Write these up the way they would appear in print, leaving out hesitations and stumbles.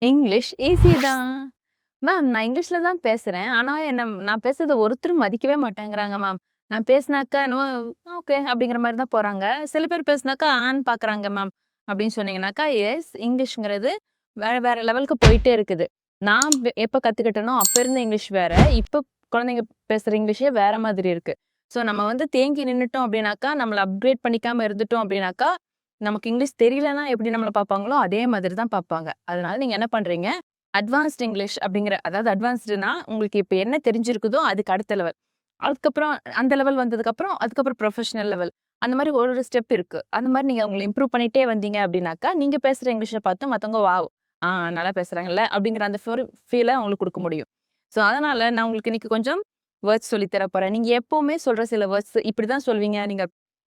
English easy தான். Ma'am நான் இங்கிலீஷ்ல தான் பேசுறேன். ஆனா நான் பேசுறத ஒருத்தரும் மதிக்கவே மாட்டேங்கிறாங்க மேம். நான் பேசினாக்கா என்னமோ ஓகே அப்படிங்கிற மாரி தான் போறாங்க. சில பேர் பேசினாக்கா ஆன்னு பார்க்குறாங்க மேம் அப்படின்னு சொன்னீங்கனாக்கா, எஸ் இங்கிலீஷ்ங்கிறது வேற வேற லெவலுக்கு போயிட்டே இருக்குது. நான் எப்ப கத்துக்கிட்டேனோ அப்ப இருந்த இங்கிலீஷ் வேற. இப்ப குழந்தைங்க பேசுற இங்கிலீஷே வேற மாதிரி இருக்கு. ஸோ நம்ம வந்து தேங்கி நின்னுட்டோம் அப்படின்னாக்கா, நம்மள அப்கிரேட் பண்ணிக்காம இருந்துட்டோம் அப்படின்னாக்கா, நமக்கு இங்கிலீஷ் தெரியலன்னா எப்படி நம்மள பார்ப்பாங்களோ, அதே மாதிரி தான் பார்ப்பாங்க. அதனால நீங்க என்ன பண்றீங்க, அட்வான்ஸ்ட் இங்கிலீஷ் அப்படிங்கிற அதாவது அட்வான்ஸ்டுனா உங்களுக்கு இப்ப என்ன தெரிஞ்சிருக்குதோ அதுக்கு அடுத்த லெவல். அதுக்கப்புறம் அந்த லெவல் வந்ததுக்கப்புறம், அதுக்கப்புறம் ப்ரொஃபஷனல் லெவல். அந்த மாரி ஒரு ஒரு ஸ்டெப் இருக்கு. அந்த மாரி நீங்க உங்கள இம்ப்ரூவ் பண்ணிட்டே வந்தீங்க அப்படின்னாக்கா, நீங்க பேசுற இங்கிலீஷ பார்த்து மத்தவங்க வாவ்! நல்லா பேசுறாங்கல்ல அப்படிங்கிற அந்த ஃபீல அவங்களுக்கு குடுக்க முடியும். ஸோ அதனால நான் உங்களுக்கு இன்னைக்கு கொஞ்சம் வேர்ட்ஸ் சொல்லி தர போறேன். நீங்க எப்பவுமே சொல்ற சில வேர்ட்ஸ் இப்படிதான் சொல்வீங்க நீங்க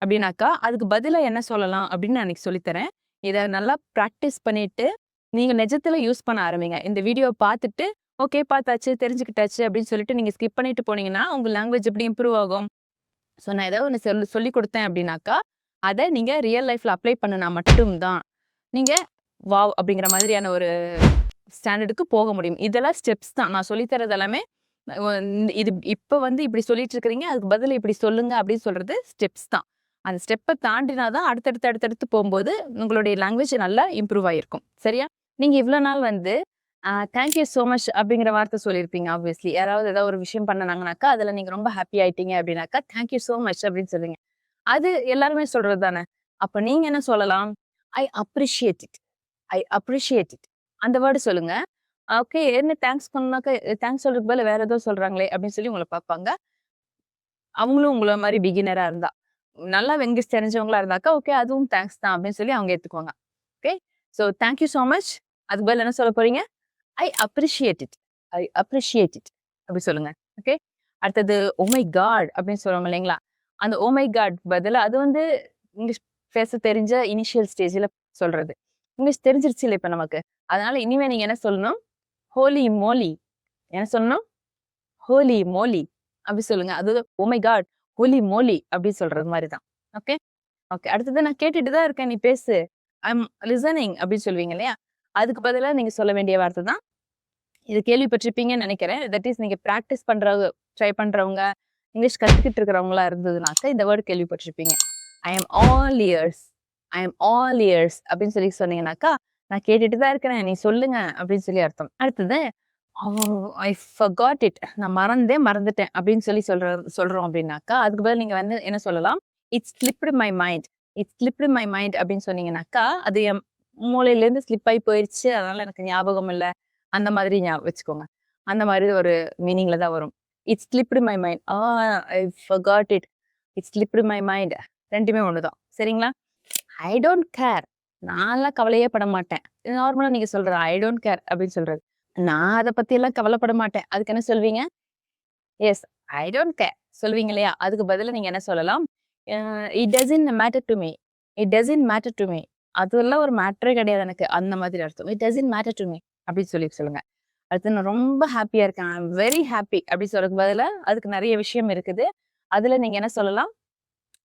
அப்படின்னாக்கா, அதுக்கு பதிலா என்ன சொல்லலாம் அப்படின்னு நான் இன்னைக்கு சொல்லி தரேன். இத நல்லா பிராக்டிஸ் பண்ணிட்டு, நீங்க நிஜத்துல யூஸ் பண்ண ஆரம்பிங்க. இந்த வீடியோவ பார்த்துட்டு, ஓகே பார்த்தாச்சு, தெரிஞ்சுக்கிட்டாச்சு அப்படின்னு சொல்லிட்டு நீங்க ஸ்கிப் பண்ணிட்டு போனீங்கன்னா, உங்க லாங்குவேஜ் எப்படி இம்ப்ரூவ் ஆகும்? ஸோ நான் ஏதாவது ஒண்ணு சொல்லிக் குடுத்தேன் அப்படின்னாக்கா, அத நீங்க ரியல் லைஃப்ல அப்ளை பண்ணுனா மட்டும் தான், நீங்க வாவ்! அப்படிங்கிற மாதிரியான ஒரு ஸ்டாண்டர்டுக்கு போக முடியும். இதெல்லாம் ஸ்டெப்ஸ் தான். நான் சொல்லி தர்றது எல்லாமே இது இப்ப வந்து இப்படி சொல்லிட்டு இருக்கிறீங்க. அதுக்கு பதில் இப்படி சொல்லுங்க அப்படின்னு சொல்றது ஸ்டெப்ஸ் தான். அந்த ஸ்டெப்ப தாண்டினா தான் அடுத்தடுத்து போம்போது உங்களுடைய லாங்குவேஜ் நல்லா இம்ப்ரூவ் ஆயிருக்கும். சரியா? நீங்க இவ்வளோ நாள் வந்து தேங்க் யூ சோ மச் அப்படிங்கிற வார்த்தை சொல்லியிருப்பீங்க ஆப்வியஸ்லி. யாராவது ஏதாவது ஒரு விஷயம் பண்ணுனாங்கனாக்கா, அதுல நீங்க ரொம்ப ஹாப்பி ஆயிட்டீங்க அப்படின்னாக்கா, தேங்க் யூ சோ மச் அப்படின்னு சொல்லுவீங்க. அது எல்லாருமே சொல்றது தானே. அப்ப நீங்க என்ன சொல்லலாம்? ஐ appreciate it. I appreciate it. அந்த வேர்ட் சொல்லுங்க. ஓகே என்ன தேங்க்ஸ் பண்ணாக்கா தேங்க்ஸ் சொல்றதுக்கு பதிலா வேற ஏதோ சொல்றாங்களே அப்படின்னு சொல்லி உங்கள பார்ப்பாங்க. அவங்களும் உங்கள மாரி பிகினரா இருந்தா. நல்லா இங்கிலீஷ் தெரிஞ்சவங்களா இருந்தாக்கா, ஓகே அதுவும் தேங்க்ஸ் தான் அப்படின்னு சொல்லி அவங்க ஏத்துக்குவாங்க. Okay. So thank you so much. அதுக்கு பதிலா என்ன சொல்ல போறீங்க? I appreciate it. I appreciate it. அப்படி சொல்லுங்க. ஓகே. அடுத்தது ஓ மை காட் அப்படின்னு சொல்லுவாங்க இல்லைங்களா? அந்த ஓ மை காட் பதிலா அது வந்து இங்கிலீஷ் பேச தெரிஞ்ச இனிஷியல் ஸ்டேஜ்ல சொல்றது. இங்கிலீஷ் தெரிஞ்சிருச்சுல்ல இப்ப நமக்கு. அதனால இனிமே நீங்க என்ன சொல்லணும்? Holy moly. என்ன சொல்லணும்? ஹோலி மோலி அப்படி சொல்லுங்க. அது oh my god! Holy moly அப்படி சொல்றது மாரி தான். ஓகே. ஓகே. அடுத்தது நான் கேட்டுட்டு தான் இருக்கேன். நீ பேசு. ஐ அம் லிசனிங் அப்படின்னு சொல்லுவீங்க இல்லையா? அதுக்கு பதிலா நீங்க சொல்ல வேண்டிய வார்த்தை தான். இது கேள்விப்பட்டிருப்பீங்கன்னு நெனைக்கிறேன். தட் இஸ் நீங்க பிராக்டிஸ் ட்ரை பண்றவங்க, இங்கிலீஷ் கத்துக்கிட்டு இருக்கிறவங்களா இருந்ததுனாக்க இந்த வேர்ட் கேள்விப்பட்டிருப்பீங்க. ஐ அம் ஆல் இயர்ஸ். ஐ அம் ஆல் இயர்ஸ் அப்படின்னு சொல்லி சொன்னீங்கன்னாக்கா, நான் கேட்டுட்டு தான் இருக்கிறேன். நீ சொல்லுங்க அப்படின்னு சொல்லி அர்த்தம். அடுத்தது ஐ ஃபர்காட் இட். நான் மறந்துட்டேன் அப்படின்னு சொல்லி சொல்றோம் அப்படின்னாக்கா, அதுக்கு பதில் நீங்க வந்து என்ன சொல்லலாம்? It slipped my mind. It slipped my mind அப்படின்னு சொன்னீங்கன்னாக்கா, அது என் மூளையிலேருந்து ஸ்லிப் ஆயி போயிருச்சு. அதனால எனக்கு ஞாபகம் இல்ல. அந்த மாதிரி வச்சுக்கோங்க. அந்த மாதிரி ஒரு மீனிங்ல தான் வரும். It slipped my mind. I forgot it. It slipped my mind. 2மே ஒண்ணு தான். சரிங்களா? ஐ டோன்ட் கேர். நான்லாம் கவலையே பட மாட்டேன். நார்மலா நீங்க சொல்றது ஐ டோன்ட் கேர் அப்படின்னு சொல்றது. நான் அத பத்தியெல்லாம் கவலைப்பட மாட்டேன். அதுக்கு என்ன சொல்வீங்க? எஸ் ஐ டோன்ட் கேர் சொல்வீங்க இல்லையா? அதுக்கு பதிலா நீங்க என்ன சொல்லலாம்? Uh it doesn't matter to me. It doesn't matter to me. அதெல்லாம் ஒரு மேட்டரே கிடையாது எனக்கு. அந்த மாதிரி அர்த்தம். It doesn't matter to me அப்படின்னு சொல்லுங்க. அடுத்து நான் ரொம்ப ஹாப்பியா இருக்கேன். ஐ அம் வெரி ஹாப்பி அப்படி சொல்றதுக்கு பதிலா அதுக்கு நெறைய விஷயம் இருக்குது. அதுல நீங்க என்ன சொல்லலாம்?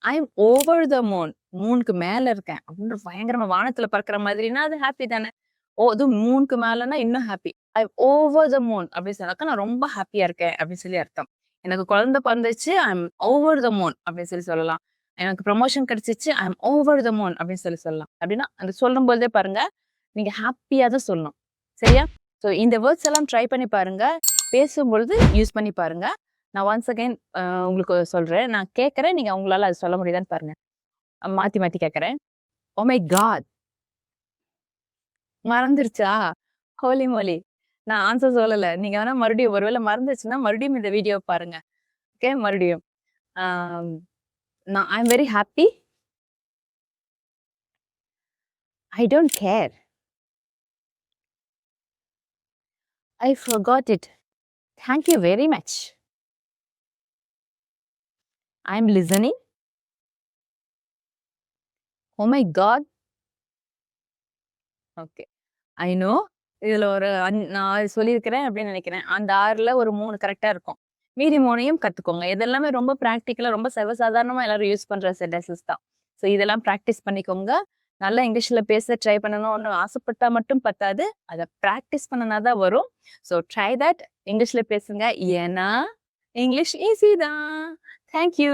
ஐ அம் ஓவர் த மூன். மூனுக்கு மேல இருக்கேன். அப்படின்னு பயங்கரமா வானத்துல பறக்கிற மாதிரின்னா, அது ஹாப்பி தானே. அதுவும் மூனுக்கு மேலன்னா இன்னும் happy. I am over the moon அப்படின்னு சொன்னாக்கா, நான் ரொம்ப ஹாப்பியா இருக்கேன் அப்படின்னு சொல்லி அர்த்தம். எனக்கு குழந்தை பொறந்துச்சு. ஐ அம் ஓவர் த மூன் அப்படின்னு சொல்லலாம். எனக்கு ப்ரமோஷன் கிடைச்சிச்சு. ஐ அம் ஓவர் த மூன் அப்படின்னு சொல்லலாம். அப்படின்னா, அந்த சொல்லும்போதே பாருங்க, நீங்க ஹாப்பியா தான் சொல்லணும். சரியா? ஸோ இந்த வேர்ட்ஸ் எல்லாம் ட்ரை பண்ணி பாருங்க. பேசும்பொழுது யூஸ் பண்ணி பாருங்க. நான் ஒன்ஸ் அகைன் உங்களுக்கு சொல்றேன். நான் கேட்கறேன். நீங்க உங்களால அது சொல்ல முடியுதான்னு பாருங்க. மாத்தி மாத்தி கேட்கறேன். Oh my God! மறந்துருச்சா? ஹோலி மோலி! நான் ஆன்சர் சொல்லல. நீங்க வேணா மறுபடியும் ஒருவேள மறந்துச்சுன்னா, மறுபடியும் இந்த வீடியோ பாருங்க. ஓகே மறுபடியும். ஆம், நான் I am very happy. I don't care. I forgot it. Thank you very much. I am listening. Oh my God! Okay. I know. இதுல ஒரு நான் சொல்லியிருக்கிறேன் அப்படின்னு நினைக்கிறேன். அந்த 6ல ஒரு 3 கரெக்ட்டா இருக்கும். மீதி 3யும் கத்துக்கோங்க. இது எல்லாமே ரொம்ப பிராக்டிகலா, ரொம்ப சர்வசாதாரணமா எல்லாரும் யூஸ் பண்ற சென்டென்சஸ் தான். ஸோ இதெல்லாம் பிராக்டிஸ் பண்ணிக்கோங்க. நல்லா இங்கிலீஷ்ல பேச ட்ரை பண்ணணும்னு ஆசைப்பட்டா மட்டும் பத்தாது. அத பிராக்டிஸ் பண்ணுனா தான் வரும். So try that. இங்கிலீஷ்ல பேசுங்க. ஏன்னா, இங்கிலீஷ் ஈஸி தான். Thank you.